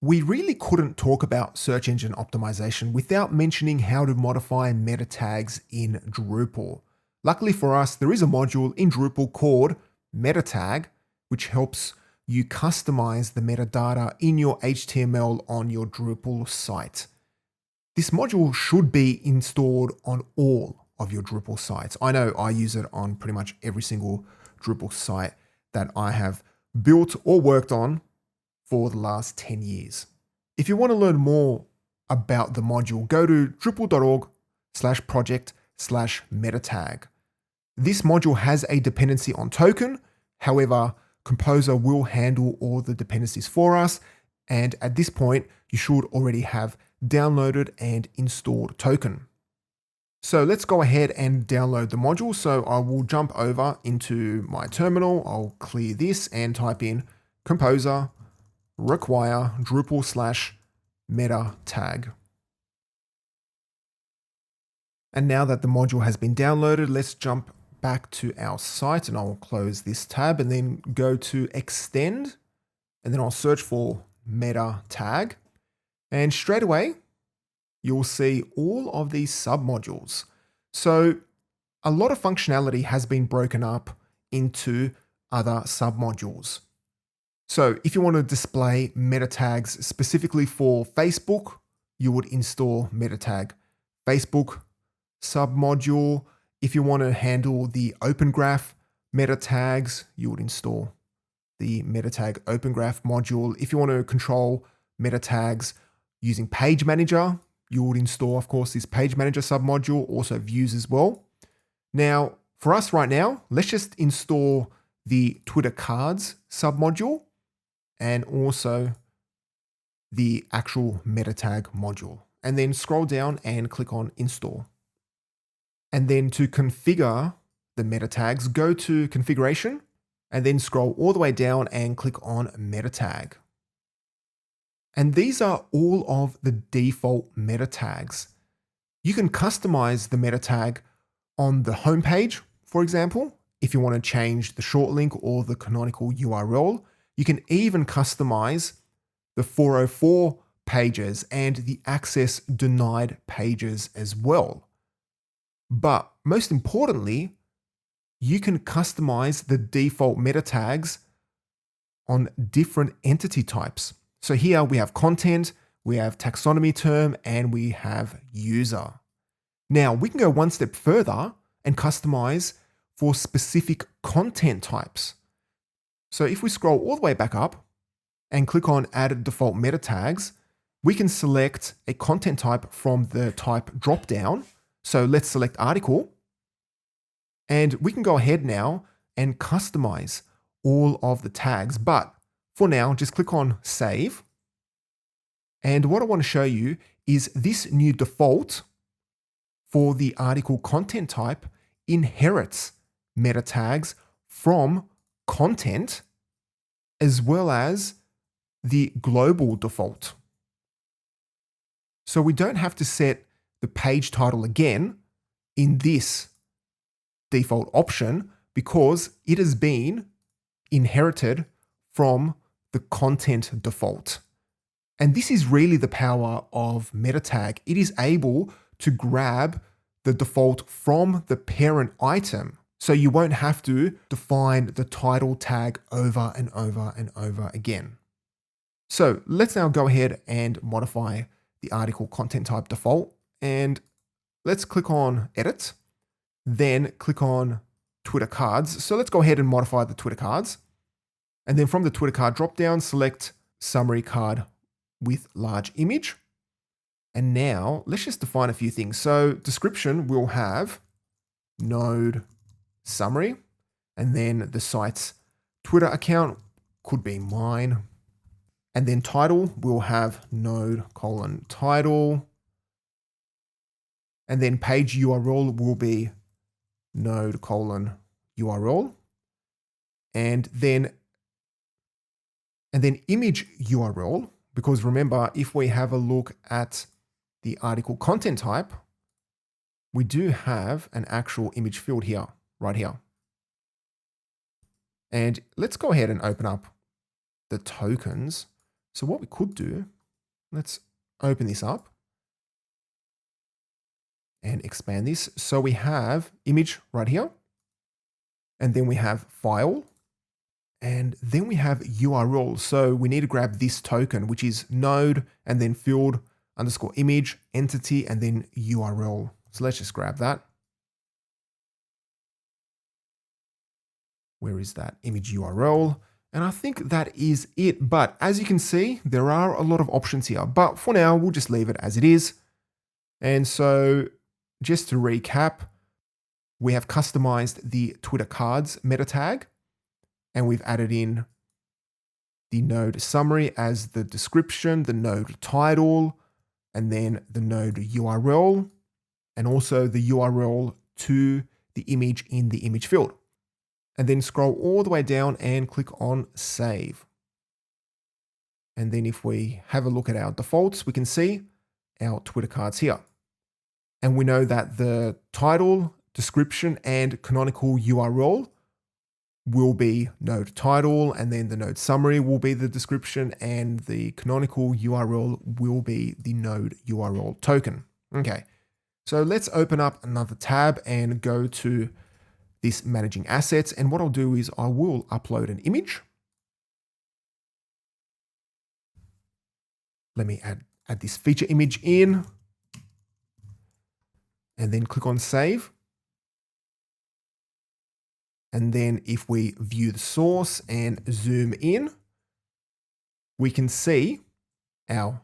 We really couldn't talk about search engine optimization without mentioning how to modify meta tags in Drupal. Luckily for us, there is a module in Drupal called Metatag, which helps you customize the metadata in your HTML on your Drupal site. This module should be installed on all of your Drupal sites. I know I use it on pretty much every single Drupal site that I have built or worked on for the last 10 years. If you want to learn more about the module, go to drupal.org/project/metatag. This module has a dependency on token. However, Composer will handle all the dependencies for us. And at this point, you should already have downloaded and installed token. So let's go ahead and download the module. So I will jump over into my terminal. I'll clear this and type in Composer require Drupal/metatag. And now that the module has been downloaded, let's jump back to our site and I'll close this tab and then go to extend and then I'll search for Metatag. And straight away, you'll see all of these submodules. So a lot of functionality has been broken up into other submodules. So if you want to display meta tags specifically for Facebook, you would install Metatag Facebook submodule. If you want to handle the Open Graph meta tags, you would install the Metatag Open Graph module. If you want to control meta tags using Page Manager, you would install, of course, this Page Manager submodule, also views as well. Now, for us right now, let's just install the Twitter Cards submodule and also the actual Metatag module. And then scroll down and click on Install. And then to configure the meta tags, go to Configuration and then scroll all the way down and click on Metatag. And these are all of the default meta tags. You can customize the meta tag on the homepage, for example, if you want to change the short link or the canonical URL. You can even customize the 404 pages and the access denied pages as well. But most importantly, you can customize the default meta tags on different entity types. So here we have content, we have taxonomy term, and we have user. Now we can go one step further and customize for specific content types. So if we scroll all the way back up and click on Add Default Meta Tags, we can select a content type from the type dropdown. So let's select article. And we can go ahead now and customize all of the tags. But for now, just click on Save. And what I want to show you is this new default for the article content type inherits meta tags from content as well as the global default. So we don't have to set the page title again in this default option because it has been inherited from the content default. And this is really the power of Metatag. It is able to grab the default from the parent item. So you won't have to define the title tag over and over and over again. So let's now go ahead and modify the article content type default. And let's click on Edit, then click on Twitter Cards. So let's go ahead and modify the Twitter Cards. And then from the Twitter card dropdown, select Summary Card with Large Image. And now let's just define a few things. So description will have node summary, and then the site's Twitter account could be mine. And then title will have node:title. And then page URL will be node:URL. And then image URL, because remember, if we have a look at the article content type, we do have an actual image field here, right here. And let's go ahead and open up the tokens So what we could do, let's open this up and expand this. So we have image right here, and then we have file, and then we have URL. So we need to grab this token, which is node and then field underscore image entity and then URL. So let's just grab that. Where is that image URL? And I think that is it. But as you can see, there are a lot of options here, but for now, we'll just leave it as it is. And so just to recap, we have customized the Twitter cards meta tag, and we've added in the node summary as the description, the node title, and then the node URL, and also the URL to the image in the image field. And then scroll all the way down and click on save. And then if we have a look at our defaults, we can see our Twitter cards here. And we know that the title, description, and canonical URL will be node title, and then the node summary will be the description, and the canonical URL will be the node URL token. Okay, so let's open up another tab and go to this managing assets. And what I'll do is I will upload an image. Let me add this feature image in, and then click on save. And then if we view the source and zoom in, we can see our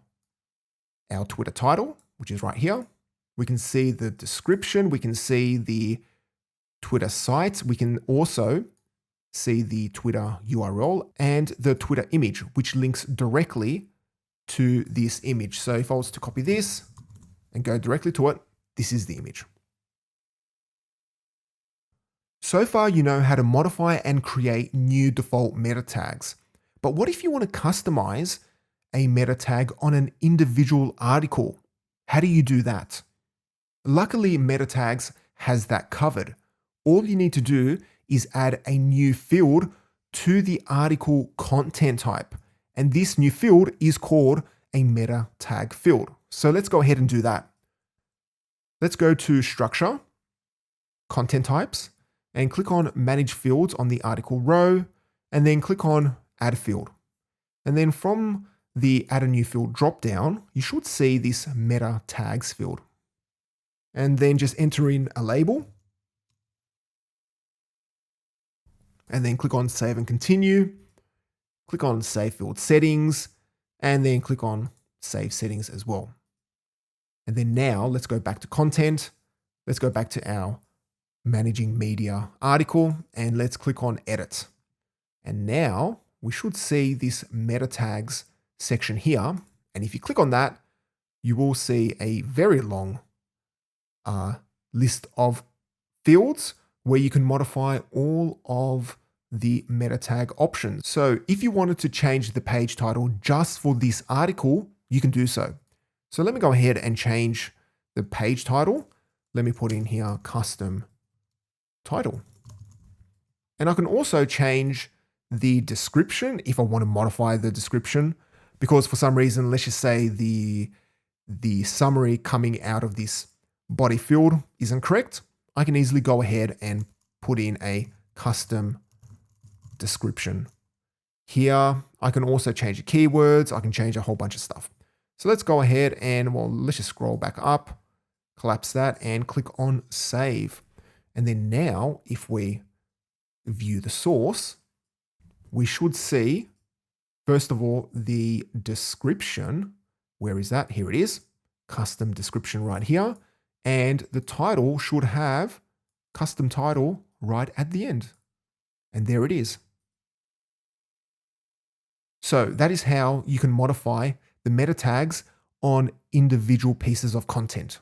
Twitter title, which is right here. We can see the description. We can see the Twitter site. We can also see the Twitter URL and the Twitter image, which links directly to this image. So if I was to copy this and go directly to it, this is the image. So far, you know how to modify and create new default meta tags. But what if you want to customize a meta tag on an individual article? How do you do that? Luckily, meta tags has that covered. All you need to do is add a new field to the article content type. And this new field is called a meta tag field. So let's go ahead and do that. Let's go to structure, content types, and click on manage fields on the article row, and then click on add field. And then from the add a new field drop down, you should see this meta tags field. And then just enter in a label. And then click on save and continue. Click on save field settings, and then click on save settings as well. And then now let's go back to content. Let's go back to our managing media article, and let's click on edit. And now we should see this meta tags section here. And if you click on that, you will see a very long list of fields where you can modify all of the meta tag options. So if you wanted to change the page title just for this article, you can do so. So let me go ahead and change the page title. Let me put in here custom title. And I can also change the description if I want to modify the description, because for some reason, let's just say the summary coming out of this body field isn't correct. I can easily go ahead and put in a custom description. Here, I can also change the keywords. I can change a whole bunch of stuff. So let's go ahead and, well, let's just scroll back up, collapse that, and click on save. And then now, if we view the source, we should see, first of all, the description. Where is that? Here it is. Custom description right here. And the title should have custom title right at the end. And there it is. So that is how you can modify the meta tags on individual pieces of content.